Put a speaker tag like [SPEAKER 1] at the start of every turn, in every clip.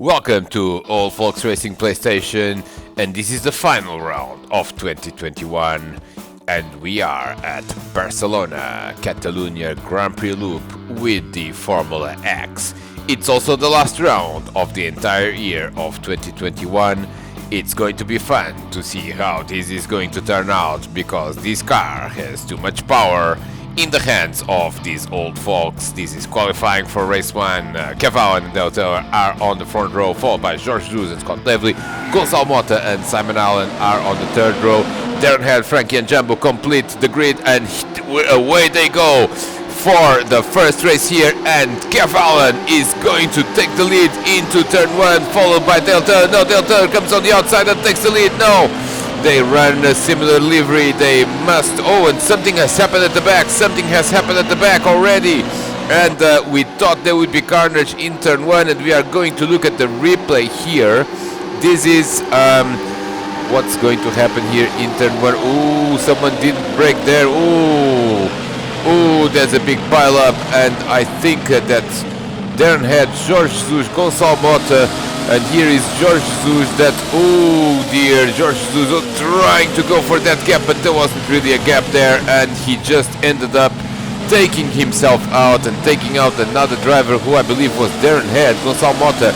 [SPEAKER 1] Welcome to All Folks Racing PlayStation, and this is the final round of 2021, and we are at Barcelona, Catalunya Grand Prix Loop with the Formula X. It's also the last round of the entire year of 2021. It's going to be fun to see how this is going to turn out, because this car has too much power in the hands of these old folks. This is qualifying for race 1. Kevin and Delta are on the front row, followed by George Cruz and Scott Lively. Gonçalo Mota and Simon Allen are on the third row. Darren Head, Frankie and Jumbo complete the grid, and away they go for the first race here. And Kev Allen is going to take the lead into turn 1, followed by Delta. No, Delta comes on the outside and takes the lead. No! They run a similar livery. They must. Oh, and something has happened at the back. Something has happened at the back already. And we thought there would be carnage in turn 1, and we are going to look at the replay here. This is what's going to happen here in turn 1. Ooh, someone didn't brake there. Ooh, there's a big pile up, and I think that Darren Head, George Jesus, Gonçalo Mota. And here is George Jesus that, oh dear, George Jesus trying to go for that gap, but there wasn't really a gap there, and he just ended up taking himself out and taking out another driver who I believe was Darren Head. Gonçalo Mota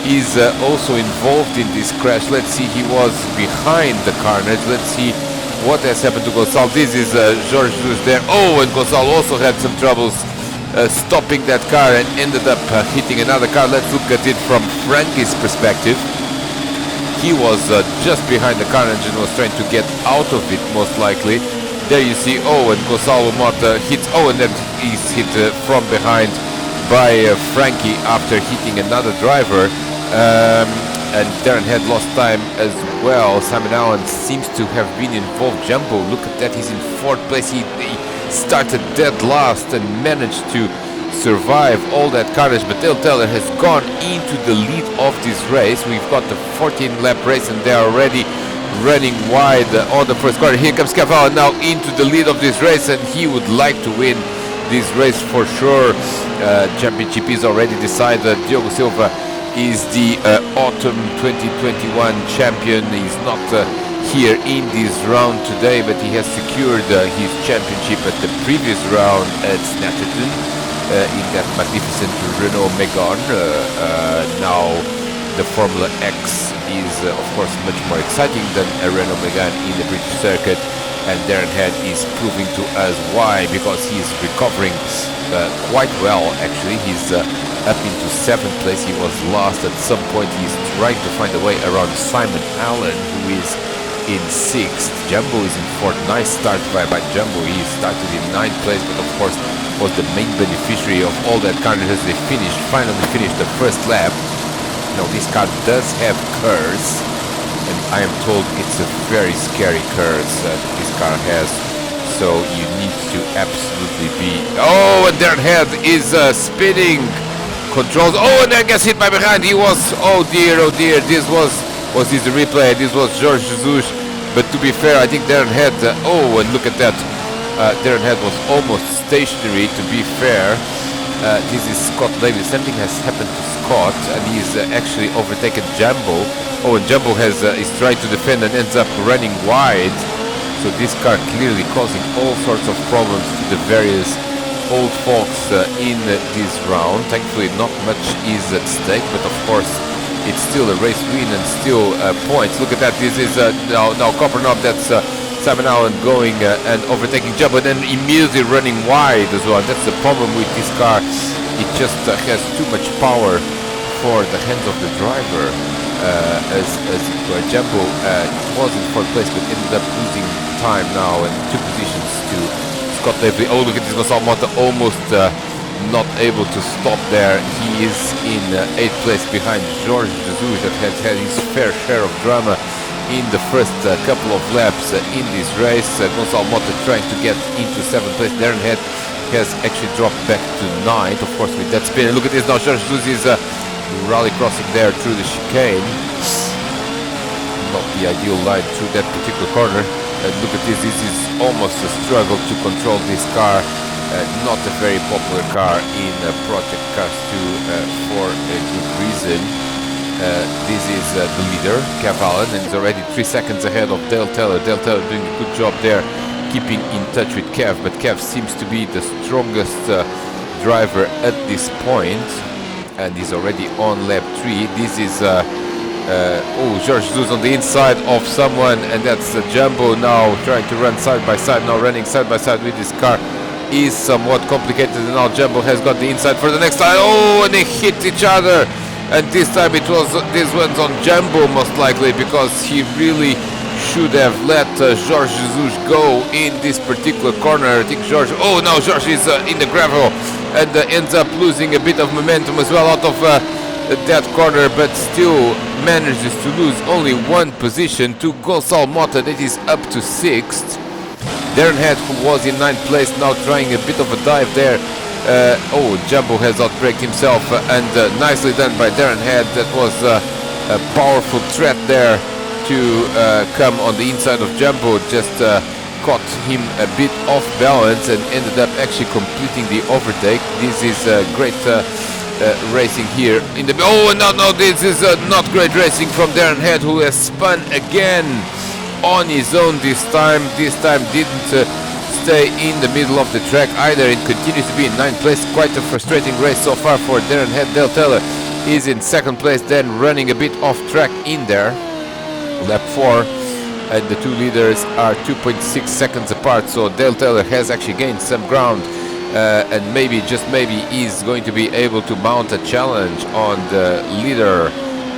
[SPEAKER 1] is also involved in this crash. Let's see, he was behind the carnage. Let's see what has happened to Gonçalo. This is George Jesus there. Oh, and Gonçalo also had some troubles stopping that car and ended up hitting another car. Let's look at it from Frankie's perspective. He was just behind the carnage and was trying to get out of it, most likely. There you see, oh, and Gonçalo Mota hits, oh, and then he's hit from behind by Frankie after hitting another driver. And Darren Head lost time as well. Simon Allen seems to have been involved. Jumbo, look at that, he's in 4th place. He started dead last and managed to survive all that carnage, but Dale Taylor has gone into the lead of this race. We've got the 14-lap race, and they're already running wide on the first corner. Here comes Cavallo now into the lead of this race, and he would like to win this race for sure. Championship is already decided. Diogo Silva is the autumn 2021 champion. He's not here in this round today, but he has secured his championship at the previous round at Snetterton in that magnificent Renault Megane. Now the Formula X is of course much more exciting than a Renault Megane in the British circuit, and Darren Head is proving to us why, because he is recovering quite well actually. He's up into 7th place. He was last at some point. He's trying to find a way around Simon Allen, who is in 6th. Jumbo is in 4th. Nice start by Jumbo. He started in 9th place, but of course was the main beneficiary of all that carnage as they finally finished the first lap. Now this car does have curves, and I am told it's a very scary curve that this car has, so you need to absolutely be... Oh, and Darren Head is spinning. Controls, oh, and then gets hit by behind. He was, oh dear, this was his replay. This was George Jesus, but to be fair, I think Darren Head, oh, and look at that, Darren Head was almost stationary, to be fair. This is Scott Levy. Something has happened to Scott, and he's actually overtaken Jumbo. Oh, and Jumbo is trying to defend and ends up running wide, so this car clearly causing all sorts of problems to the various old folks in this round. Thankfully not much is at stake, but of course it's still a race win and still points. Look at that, this is now Copperknob, that's Simon Allen going and overtaking Jumbo, and then immediately running wide as well. That's the problem with this car, it just has too much power for the hands of the driver. As Jumbo was in 4th place but ended up losing time now and 2 positions to Scott Lively. Oh, look at this, Gonçalo Mota almost not able to stop there. He is in 8th place behind George Jesus, that has had his fair share of drama in the first couple of laps in this race. Gonçalo Mota trying to get into 7th place. Darren Head has actually dropped back to 9th, of course, with that spin. And look at this now, George Jesus is rally crossing there through the chicane. Not the ideal line through that particular corner. Look at this is almost a struggle to control this car. Not a very popular car in Project Cars 2 for a good reason. This is the leader, Kev Allen, and is already 3 seconds ahead of Dale Taylor. Dale Taylor doing a good job there, keeping in touch with Kev, but Kev seems to be the strongest driver at this point, and he's already on lap 3. This is George Jesus on the inside of someone, and that's Jumbo now trying to run side by side, now running side by side with this car is somewhat complicated, and now Jumbo has got the inside for the next time. And they hit each other, and this time it was this one's on Jumbo most likely, because he really should have let Jorge Jesus go in this particular corner. I think Jorge, now Jorge is in the gravel and ends up losing a bit of momentum as well out of that corner, but still manages to lose only one position to Gonçalo Mota, that is up to 6th. Darren Head, who was in 9th place, now trying a bit of a dive there. Jumbo has outbraked himself, and nicely done by Darren Head. That was a powerful threat there to come on the inside of Jumbo. Just caught him a bit off balance and ended up actually completing the overtake. This is great racing here in the... no, this is not great racing from Darren Head, who has spun again on his own this time. This time didn't stay in the middle of the track either. It continues to be in 9th place. Quite a frustrating race so far for Darren Head. Dale Taylor is in 2nd place, then running a bit off track in there. Lap 4, and the two leaders are 2.6 seconds apart, so Dale Taylor has actually gained some ground, and maybe, just maybe, is going to be able to mount a challenge on the leader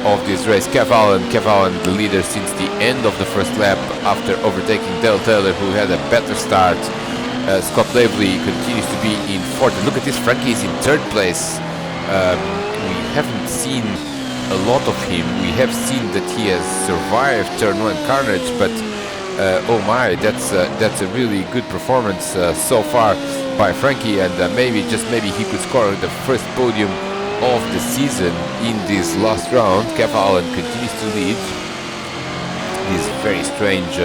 [SPEAKER 1] of this race, Kev Allen. Kev Allen, the leader since the end of the first lap after overtaking Dale Taylor, who had a better start. Scott Laveley continues to be in 4th. And look at this, Frankie is in 3rd place. We haven't seen a lot of him. We have seen that he has survived turn 1 carnage, but oh my, that's a really good performance so far by Frankie, and maybe, just maybe, he could score the first podium of the season in this last round. Kev Allen continues to lead. This very strange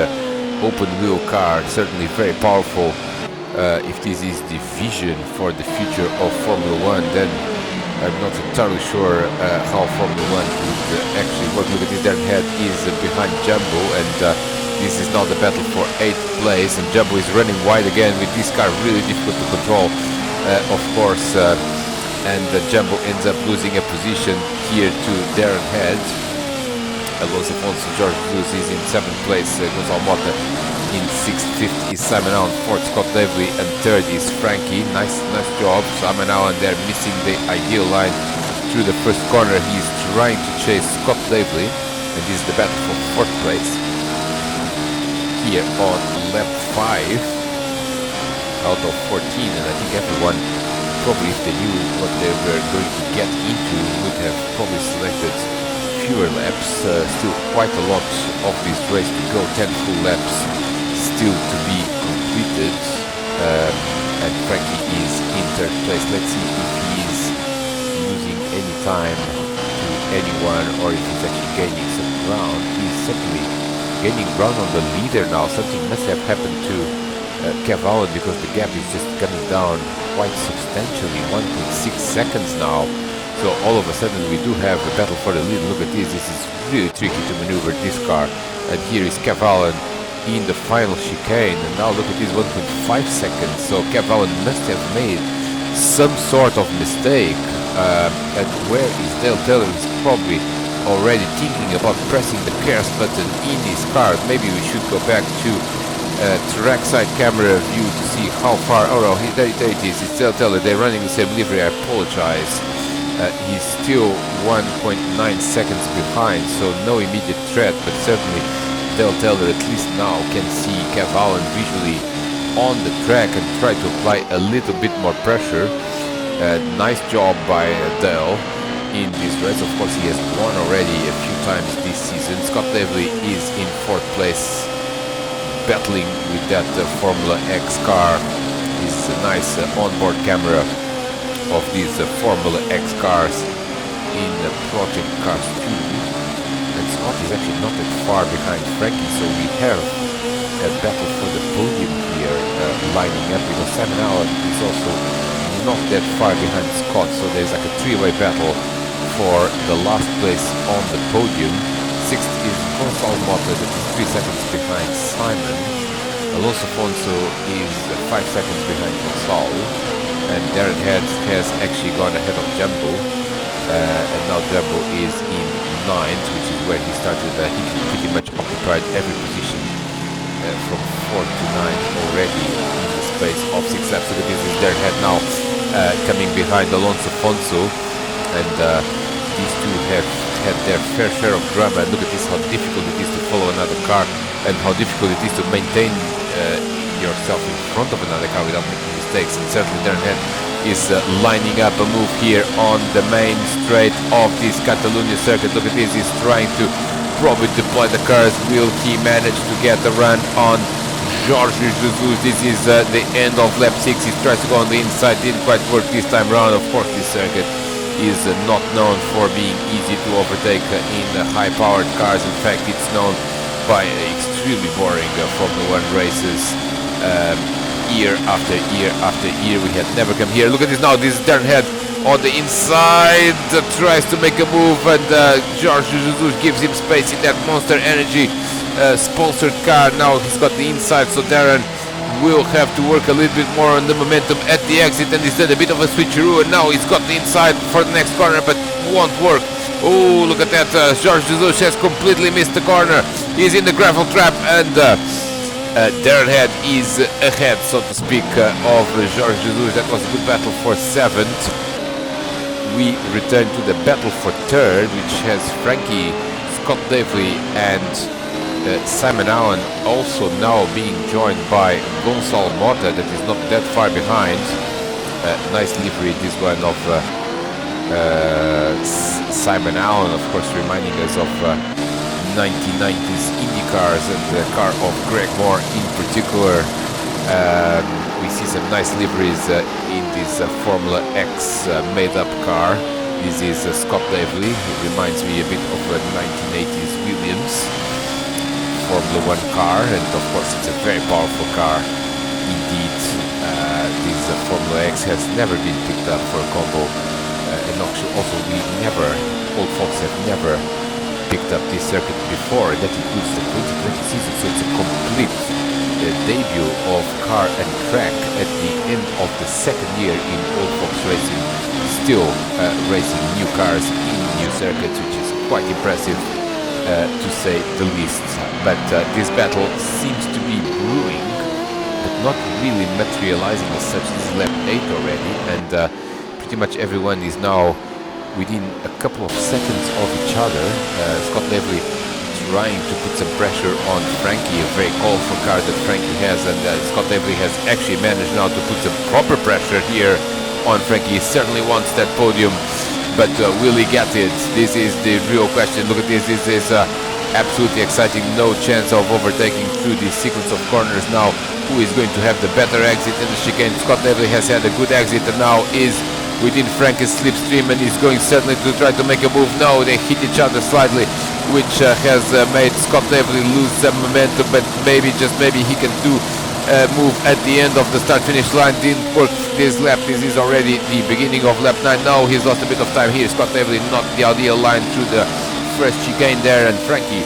[SPEAKER 1] open wheel car, certainly very powerful. If this is the vision for the future of Formula 1, then I'm not entirely sure how Formula 1 would actually work. Look at this, Darren Head is behind Jumbo, and this is now the battle for 8th place, and Jumbo is running wide again with this car, really difficult to control, of course. And Jumbo ends up losing a position here to Darren Head. Alonso Afonso, Jorge Jesus is in 7th place, Gonçalo Mota in 6th, 5th is Simon Allen, 4th Scott Laveley, and 3rd is Frankie. Nice job. Simon Allen there missing the ideal line through the first corner. He's trying to chase Scott Laveley, and this is the battle for 4th place. Here on lap 5 out of 14, and I think everyone, probably if they knew what they were going to get into, would have probably selected fewer laps. Still quite a lot of this race to go, 10 full laps still to be completed, and Frankie is in 3rd place. Let's see if he is losing any time to anyone, or if he's actually gaining some ground. He's certainly gaining ground on the leader now. Something must have happened to Kev Allen, because the gap is just coming down quite substantially, 1.6 seconds now. So all of a sudden we do have a battle for the lead. Look at this is really tricky to maneuver this car. And here is Kev Allen in the final chicane, and now look at this, 1.5 seconds. So Kev Allen must have made some sort of mistake. And where is Dale Taylor? Is probably already thinking about pressing the chaos button in his car. Maybe we should go back to trackside camera view to see how far. There it is. It's Dale Taylor. They're running the same livery. I apologize. He's still 1.9 seconds behind, so no immediate threat, but certainly Dale Taylor at least now can see Kev Allen visually on the track and try to apply a little bit more pressure. Nice job by Dale in this race. Of course, he has won already a few times this season. Scott Laveley is in 4th place, battling with that Formula X car. This is a nice onboard camera of these Formula X cars in Project Cars 2. And Scott is actually not that far behind Frankie, so we have a battle for the podium here lining up, because Simon Allen is also not that far behind Scott, so there's like a 3-way battle for the last place on the podium. Sixth is Gonçalo Mota, that is 3 seconds behind Simon. Alonso Fonso is 5 seconds behind Gonçalo. And Darren Head has actually gone ahead of Jumbo. And now Jumbo is in 9th, which is where he started. He pretty much occupied every position from 4 to 9 already in the space of 6 laps. So this is Darren Head now coming behind Alonso Fonso. And these two have had their fair share of drama. Look at this, how difficult it is to follow another car and how difficult it is to maintain yourself in front of another car without making mistakes. And certainly Darren Head is lining up a move here on the main straight of this Catalunya circuit. Look at this, he's trying to probably deploy the cars. Will he manage to get the run on Jorge Jesus? This is the end of lap 6. He tries to go on the inside, didn't quite work this time around. Of course, this circuit is not known for being easy to overtake in high-powered cars. In fact, it's known by extremely boring Formula 1 races. Year after year after year. We had never come here. Look at this now. This is Darren Head on the inside, tries to make a move, and Jorge Jesus gives him space in that Monster Energy sponsored car. Now he's got the inside, so Darren will have to work a little bit more on the momentum at the exit, and he's done a bit of a switcheroo, and now he's got the inside for the next corner, but won't work. Oh, look at that. Jorge Jesus has completely missed the corner. He's in the gravel trap, and Darren Head is ahead, so to speak, of Jorge Jesus. That was a good battle for 7th. We return to the battle for 3rd, which has Frankie, Scott Davely and Simon Allen, also now being joined by Gonçalo Mota, that is not that far behind. Nice livery, this one of Simon Allen, of course, reminding us of 1990s Indy cars and the car of Greg Moore in particular. We see some nice liveries in this Formula X made-up car. This is Scott Davely. It reminds me a bit of a 1980s Williams Formula 1 car, and of course it's a very powerful car indeed. This Formula X has never been picked up for a combo, and also old folks have never picked up this circuit before. That includes the 2020 season, so it's a complete debut of car and track at the end of the 2nd year in old folks racing, still racing new cars in new circuits, which is quite impressive to say the least. But this battle seems to be brewing, but not really materializing as such. This is lap 8 already, and pretty much everyone is now within a couple of seconds of each other. Scott Davely trying to put some pressure on Frankie, a very colorful car that Frankie has, and Scott Davely has actually managed now to put some proper pressure here on Frankie. He certainly wants that podium, but will he get it? This is the real question. Look at this. This is absolutely exciting. No chance of overtaking through this sequence of corners now. Who is going to have the better exit in the chicane? Scott Davely has had a good exit and now is within Frankie's slipstream, and he's going certainly to try to make a move. No, they hit each other slightly, which has made Scott Davely lose some momentum, but maybe, just maybe, he can do a move at the end of the start-finish line. Didn't work this lap. This is already the beginning of lap 9. Now he's lost a bit of time here. Scott Davely not the ideal line through the first chicane there, and Frankie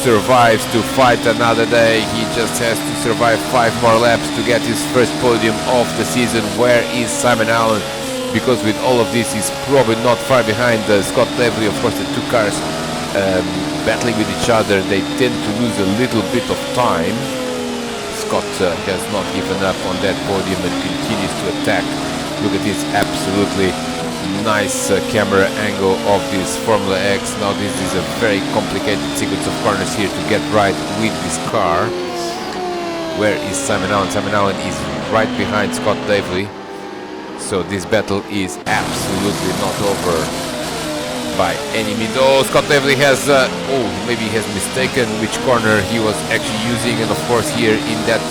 [SPEAKER 1] survives to fight another day. He just has to survive 5 more laps to get his first podium of the season. Where is Simon Allen? Because with all of this, he's probably not far behind Scott Davely. Of course, the two cars battling with each other, they tend to lose a little bit of time. Scott has not given up on that podium and continues to attack. Look at this absolutely nice camera angle of this Formula X. Now this is a very complicated sequence of corners here to get right with this car. Where is Simon Allen? Simon Allen is right behind Scott Davely. So this battle is absolutely not over by any means. Oh, Scott Davely has, maybe he has mistaken which corner he was actually using. And of course here in that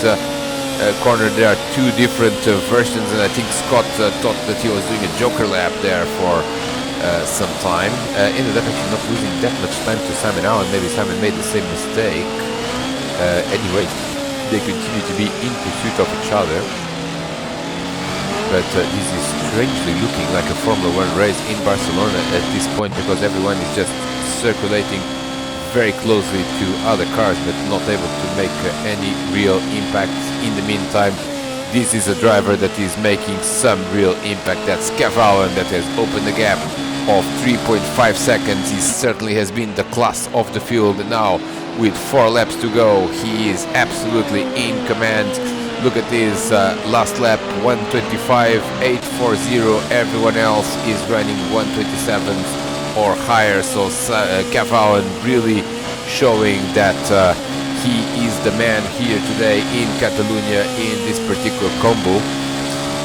[SPEAKER 1] corner there are 2 different versions. And I think Scott thought that he was doing a joker lap there for some time. Ended up actually not losing that much time to Simon Allen. Maybe Simon made the same mistake. Anyway, they continue to be in pursuit of each other. but this is strangely looking like a Formula 1 race in Barcelona at this point, because everyone is just circulating very closely to other cars but not able to make any real impact. In the meantime, this is a driver that is making some real impact. That's Cavallo, that has opened the gap of 3.5 seconds. He certainly has been the class of the field. Now with 4 laps to go, he is absolutely in command. Look at this last lap, 1:25.840. Everyone else is running 1:27 or higher, so Cavallo really showing that he is the man here today in Catalonia in this particular combo,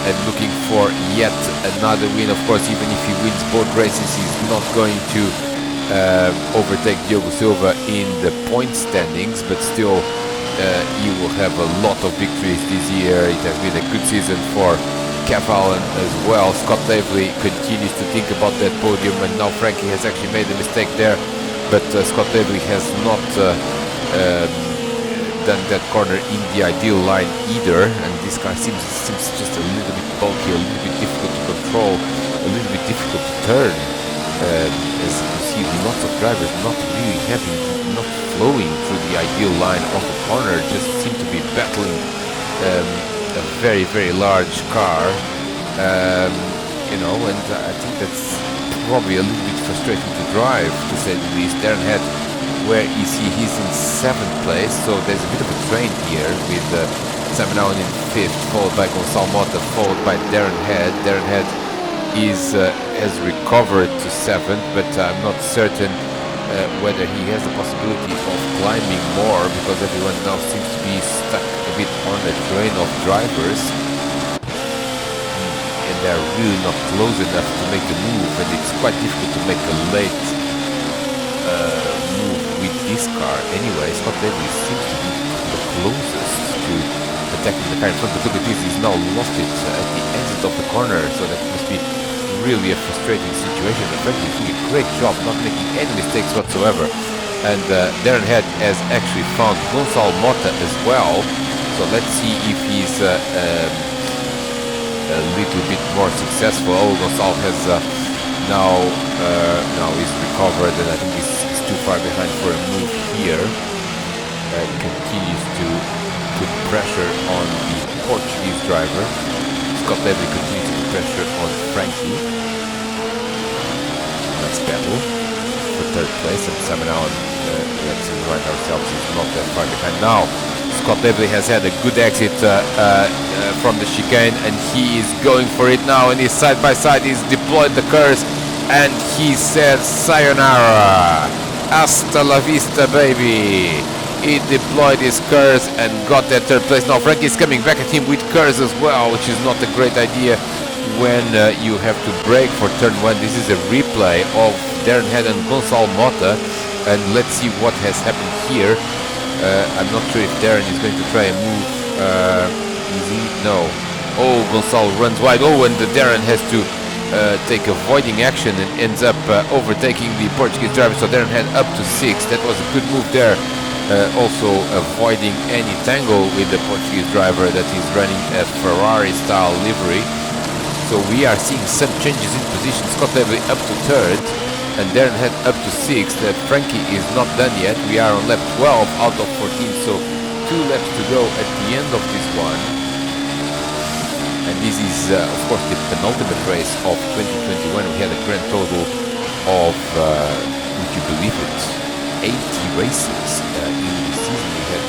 [SPEAKER 1] and looking for yet another win. Of course, even if he wins both races, he's not going to overtake Diogo Silva in the point standings, but still he will have a lot of victories this year. It has been a good season for Cavallo as well. Scott Davely continues to think about that podium, and now Frankie has actually made a mistake there, but Scott Davely has not done that corner in the ideal line either, and this car seems just a little bit bulky, a little bit difficult to control, a little bit difficult to turn. As you see, lots of drivers not flowing through the ideal line of the corner, just seem to be battling a very, very large car, you know, and I think that's probably a little bit frustrating to drive, to say the least. Darren Head, where you see he's in 7th place, so there's a bit of a train here with Simon Allen in 5th, followed by Gonçalo Mota, followed by Darren Head. Darren Head has recovered to 7th, but I'm not certain whether he has the possibility of climbing more, because everyone now seems to be stuck a bit on the train of drivers, and they're really not close enough to make a move, and it's quite difficult to make a late move with this car. Anyway, Scott Davely seems to be the closest to attacking the car in front, but look at this, he's now lost it at the exit of the corner, so that must be really a frustrating situation. In fact, he's doing a great job not making any mistakes whatsoever, and Darren Head has actually found Gonçalo Mota as well, so let's see if he's a little bit more successful. Oh, Gonçalo has now he's recovered, and I think he's too far behind for a move here. Continues to put pressure on the Portuguese driver. Scott Davely continues to put pressure on Frankie. Nice battle for 3rd place, and Simon Allen, let's remind ourselves, is not that far behind. Now Scott Davely has had a good exit from the chicane, and he is going for it now, and he's side by side. He's deployed the curse, and he says sayonara, hasta la vista baby. He deployed his curse and got that 3rd place. Now Frankie is coming back at him with curse as well, which is not a great idea when you have to brake for turn 1. This is a replay of Darren Head and Gonçalo Mota, and let's see what has happened here. I'm not sure if Darren is going to try a move. Is he? No. Oh, Gonçalo runs wide. Oh, and Darren has to take avoiding action and ends up overtaking the Portuguese driver. So Darren Head up to 6th. That was a good move there. Also avoiding any tangle with the Portuguese driver that is running a Ferrari-style livery. So we are seeing some changes in position. Scott Davely up to 3rd, and Darren Head up to 6th. Frankie is not done yet. We are on lap 12 out of 14, so 2 laps to go at the end of this one. And this is, of course, the penultimate race of 2021. We had a grand total of, would you believe it, 80 races in the season. We had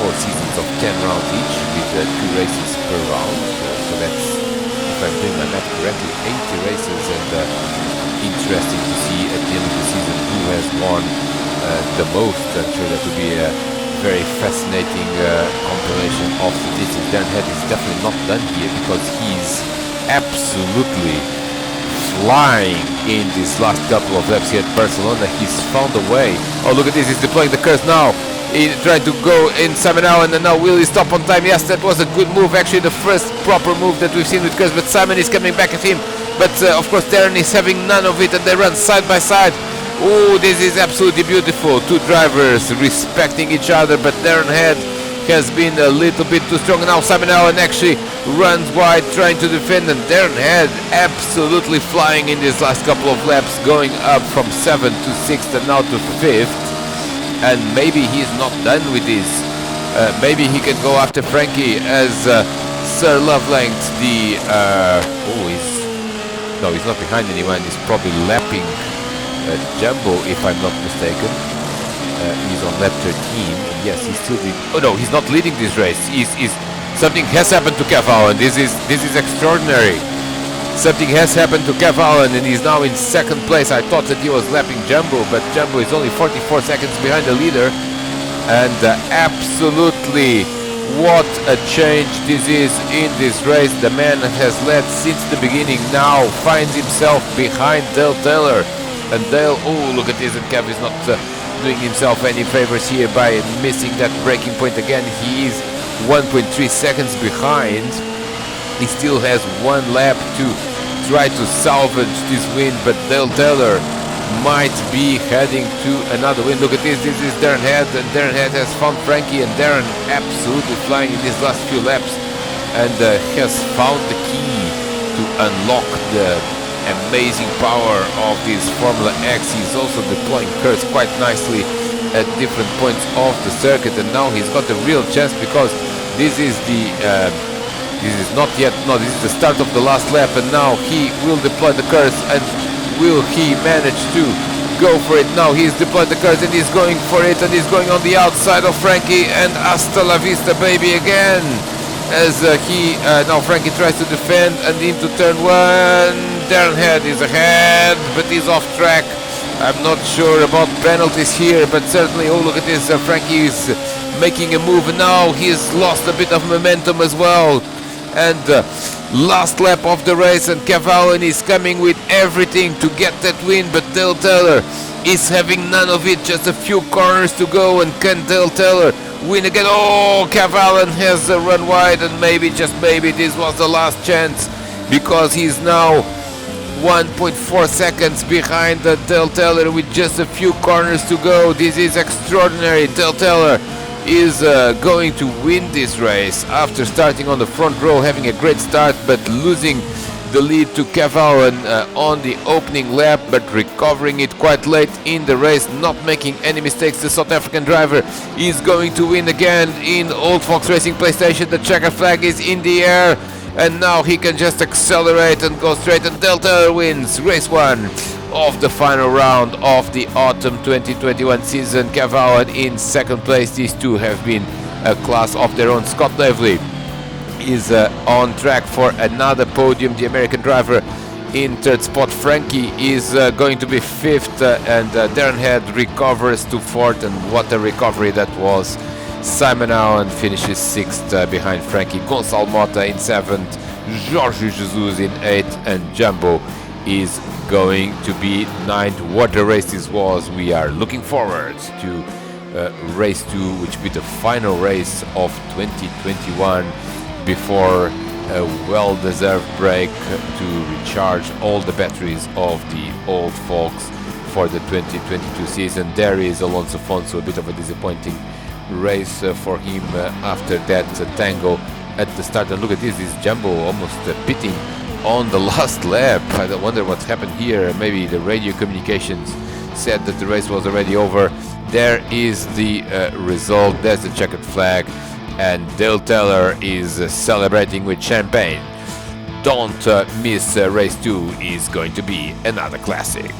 [SPEAKER 1] 4 seasons of 10 rounds each, with 2 races per round. So that's, if I'm doing my math correctly, 80 races, and interesting to see at the end of the season who has won the most. I'm sure that would be a very fascinating compilation of statistics. Darren Head is definitely not done here, because he's absolutely flying in these last couple of laps here at Barcelona. He's found a way. Oh, look at this, he's deploying the curse now. He tried to go in Simon Allen, and now will he stop on time? Yes, that was a good move, actually the first proper move that we've seen with curse, but Simon is coming back at him. But of course Darren is having none of it, and they run side by side. Oh, this is absolutely beautiful. 2 drivers respecting each other, but Darren Head, has been a little bit too strong. Now Simon Allen actually runs wide trying to defend, and Darren Head absolutely flying in these last couple of laps, going up from 7th to 6th and now to 5th. And maybe he's not done with this. Maybe he can go after Frankie as Sir Lovelength, he's not behind anyone. He's probably lapping Jumbo, if I'm not mistaken. He's on lap 13. Yes, he's still leading. Oh no, he's not leading this race. Something has happened to Kev Allen. This is extraordinary. Something has happened to Kev Allen, and he's now in 2nd place. I thought that he was lapping Jumbo, but Jumbo is only 44 seconds behind the leader. And absolutely, what a change this is in this race. The man has led since the beginning, now finds himself behind Dale Taylor. And Dale, oh look at this, and Kev is not doing himself any favors here by missing that braking point again. He is 1.3 seconds behind. He still has 1 lap to try to salvage this win, but Dale Taylor might be heading to another win. Look at this, this is Darren Head, and Darren Head has found Frankie, and Darren absolutely flying in these last few laps, and has found the key to unlock the amazing power of this Formula X. He's also deploying curves quite nicely at different points of the circuit, and now he's got a real chance, because this is this is the start of the last lap, and now he will deploy the curves. And will he manage to go for it? Now he's deployed the curves and he's going for it, and he's going on the outside of Frankie, and hasta la vista baby again, as now Frankie tries to defend, and into turn 1 Darren Head is ahead, but he's off track. I'm not sure about penalties here, but certainly, oh look at this, Frankie is making a move, and now he's lost a bit of momentum as well. And last lap of the race, and Kev Allen is coming with everything to get that win, but Dale Taylor is having none of it. Just a few corners to go, and can Dale Taylor win again? Oh, Kev Allen has run wide, and maybe, just maybe, this was the last chance, because he's now 1.4 seconds behind Dale Taylor with just a few corners to go. This is extraordinary. Dale Taylor is going to win this race after starting on the front row, having a great start, but losing the lead to Kev Allen on the opening lap, but recovering it quite late in the race, not making any mistakes. The South African driver is going to win again in Old Fox Racing PlayStation. The checkered flag is in the air, and now he can just accelerate and go straight, and Dale Taylor wins race 1 of the final round of the autumn 2021 season. Kev Allen in 2nd place. These two have been a class of their own. Scott Lively is on track for another podium. The American driver in 3rd spot. Frankie is going to be 5th, and Darren Head recovers to 4th, and what a recovery that was. Simon Allen finishes 6th behind Frankie. Gonçalo Mota in 7th, Jorge Jesus in 8th, and Jumbo is going to be 9th. What a race this was. We are looking forward to race 2, which will be the final race of 2021 before a well-deserved break to recharge all the batteries of the Old Fox for the 2022 season. There is Alonso Fonso, a bit of a disappointing race for him after that tango at the start. And look at this Jumbo almost pitting on the last lap. I wonder what happened here. Maybe the radio communications said that the race was already over. There is the result. There's the checkered flag, and Dale Taylor is celebrating with champagne. Don't miss race 2, is going to be another classic.